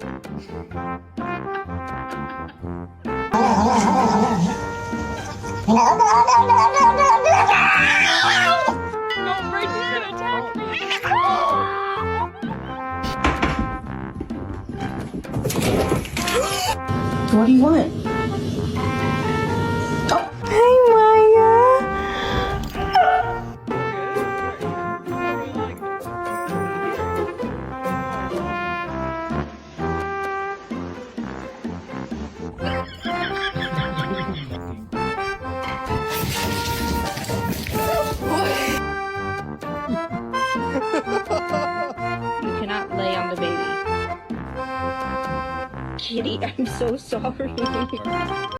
No, Brayden's gonna attack me. What do you want? You cannot lay on the baby. Kitty, I'm so sorry.